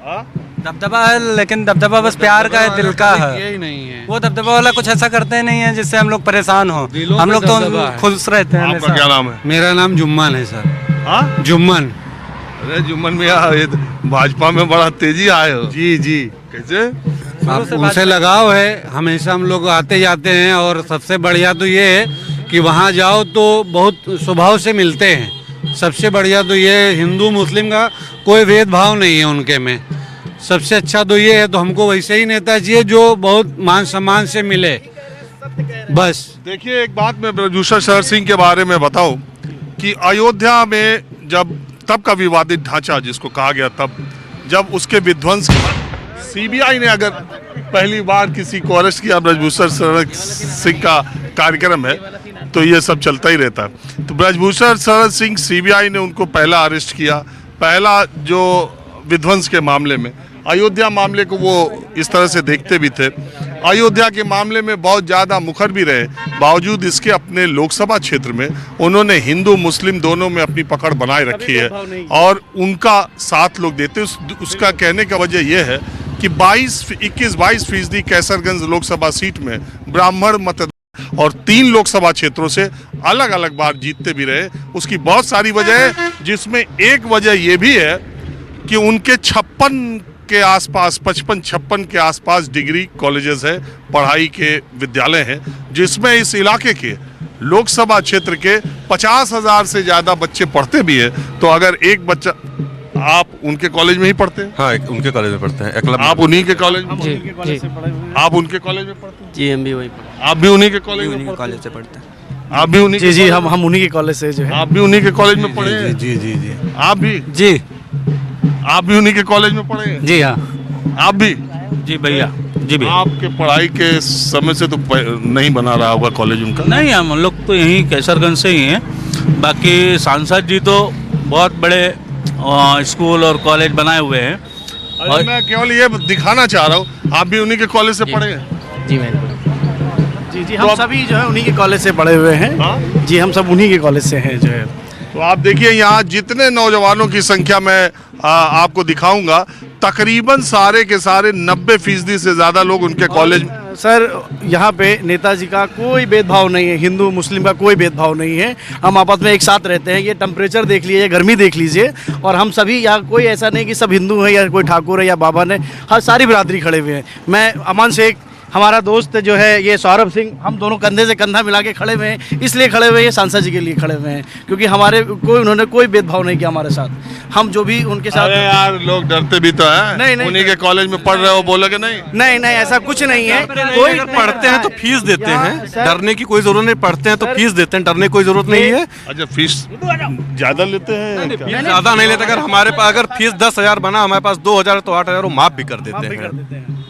दबदबा है, लेकिन दबदबा बस प्यार का है, दिल का है। यही नहीं है। वो दबदबा वाला कुछ ऐसा करते नहीं है जिससे हम लोग परेशान हो। दिलों हम पे लोग तो दबदबा है। खुश रहते हैं आपका क्या नाम है? मेरा नाम जुम्मन है सर। हाँ, जुम्मन। अरे जुम्मन मियाँ, ये तो भाजपा में बड़ा तेजी आए हो। जी जी। कैसे? आप उनसे लगाव है, हमेशा हम लोग आते जाते हैं। और सबसे बढ़िया तो ये है कि वहाँ जाओ तो बहुत स्वभाव से मिलते हैं। सबसे बढ़िया तो ये हिंदू मुस्लिम का कोई भेदभाव नहीं है उनके में। सबसे अच्छा तो ये है, तो हमको वैसे ही नेता चाहिए जो बहुत मान सम्मान से मिले, बस। देखिए, एक बात मैं ब्रजभूषण शरण सिंह के बारे में बताऊं कि अयोध्या में जब तब का विवादित ढांचा जिसको कहा गया, तब जब उसके विध्वंस सीबीआई ने अगर पहली बार किसी को अरेस्ट किया, ब्रजभूषण शरण सिंह का कार्यक्रम है, तो ये सब चलता ही रहता है। तो ब्रजभूषण शरण सिंह, सीबीआई ने उनको पहला अरेस्ट किया, पहला जो विध्वंस के मामले में। अयोध्या मामले को वो इस तरह से देखते भी थे। अयोध्या के मामले में बहुत ज़्यादा मुखर भी रहे, बावजूद इसके अपने लोकसभा क्षेत्र में उन्होंने हिंदू मुस्लिम दोनों में अपनी पकड़ बनाए रखी है और उनका साथ लोग देते। उसका कहने का वजह यह है कि 21-22% कैसरगंज लोकसभा सीट में ब्राह्मण मतदान और 3 लोकसभा क्षेत्रों से अलग अलग बार जीतते भी रहे। उसकी बहुत सारी वजह है, जिसमें एक वजह यह भी है कि उनके 56 के आसपास, 55-56 के आसपास डिग्री कॉलेजेस है, पढ़ाई के विद्यालय हैं, जिसमें इस इलाके के लोकसभा क्षेत्र के 50,000 से ज़्यादा बच्चे पढ़ते भी हैं। तो अगर एक बच्चा, आप उनके कॉलेज में ही पढ़ते हैं? हाँ, उनके कॉलेज में पढ़ते हैं। आप उन्हीं के कॉलेज में? जी, आप उनके कॉलेज में पढ़ते हैं? जी, हम भी वही आप भी उन्हीं के कॉलेज में कॉलेज से पढ़ते हैं। आप भी उन्हीं? जी, हम उन्हीं के कॉलेज से जो है। आप भी उन्हीं के कॉलेज में पढ़े हैं? जी जी जी। आप भी? जी आप भी उन्हीं के कॉलेज में पढ़े हैं? जी हाँ आप भी? जी भैया, जी भैया। आपके पढ़ाई के समय से तो नहीं बना रहा होगा कॉलेज उनका? नहीं, हम लोग तो यहीं कैसरगंज से ही हैं। बाकी सांसद जी तो बहुत बड़े स्कूल और कॉलेज बनाए हुए हैं। और मैं केवल ये दिखाना चाह रहा हूँ, आप भी उन्हीं के कॉलेज से पढ़े हैं? जी मैंने जी जी, तो हम सभी जो है उन्हीं के कॉलेज से पढ़े हुए हैं। हाँ? जी, हम सब उन्हीं के कॉलेज से हैं जो है। तो आप देखिए, यहाँ जितने नौजवानों की संख्या मैं आपको दिखाऊंगा, तकरीबन सारे के सारे 90% से ज़्यादा लोग उनके कॉलेज में। सर, यहाँ पे नेताजी का कोई भेदभाव नहीं है, हिंदू मुस्लिम का कोई भेदभाव नहीं है। हम आपस में एक साथ रहते हैं। ये टेम्परेचर देख लीजिए, गर्मी देख लीजिए, और हम सभी यहाँ, कोई ऐसा नहीं कि सब हिंदू हैं या कोई ठाकुर है या बाबा ने, हर सारी बिरादरी खड़े हुए हैं। मैं अमन शेख, हमारा दोस्त जो है ये सौरभ सिंह, हम दोनों कंधे से कंधा मिला के खड़े हुए हैं। इसलिए खड़े हुए हैं, सांसद जी के लिए खड़े हुए हैं, क्योंकि उन्होंने कोई भेदभाव नहीं किया हमारे साथ। हम जो भी उनके साथ। अरे यार, लोग डरते भी तो हैं। नहीं, उन्हीं के कॉलेज में पढ़ रहे हो, बोलोगे नहीं? नहीं, ऐसा कुछ नहीं है। कोई अगर पढ़ते हैं तो फीस देते हैं, डरने की कोई जरूरत नहीं। पढ़ते हैं तो फीस देते हैं, डरने की कोई जरूरत नहीं है। अच्छा, फीस ज़्यादा लेते हैं? फीस ज्यादा नहीं लेते। अगर हमारे पास अगर फीस 10,000 बना, हमारे पास 2,000 तो 8,000 वो माफ भी कर देते हैं।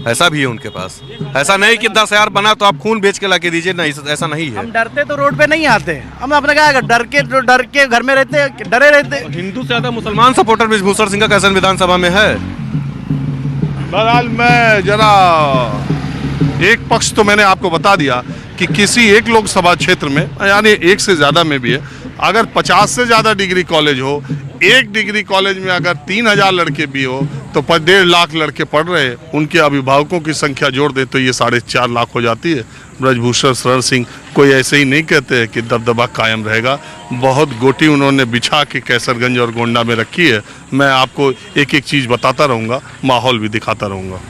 ऐसा भी है उनके पास। ऐसा नहीं कि 10,000 बना तो आप खून बेच के ला के दीजिए, नहीं, ऐसा नहीं है। हम डरते तो रोड पे नहीं आते। हम अपने क्या डर के घर में रहते, डरे रहते। हिंदू से ज्यादा मुसलमान सपोर्टर ब्रजभूषण सिंह का कैसन विधानसभा में है। बहरहाल, मैं जरा एक पक्ष तो मैंने आपको बता दिया कि किसी एक लोकसभा क्षेत्र में, यानी एक से ज़्यादा में भी है, अगर 50 से ज़्यादा डिग्री कॉलेज हो, एक डिग्री कॉलेज में अगर 3,000 लड़के भी हो, तो 1.5 लाख लड़के पढ़ रहे हैं। उनके अभिभावकों की संख्या जोड़ दे तो ये 4.5 लाख हो जाती है। ब्रजभूषण शरण सिंह कोई ऐसे ही नहीं कहते हैं कि दबदबा कायम रहेगा। बहुत गोटी उन्होंने बिछा के कैसरगंज और गोंडा में रखी है। मैं आपको एक एक चीज़ बताता रहूँगा, माहौल भी दिखाता रहूँगा।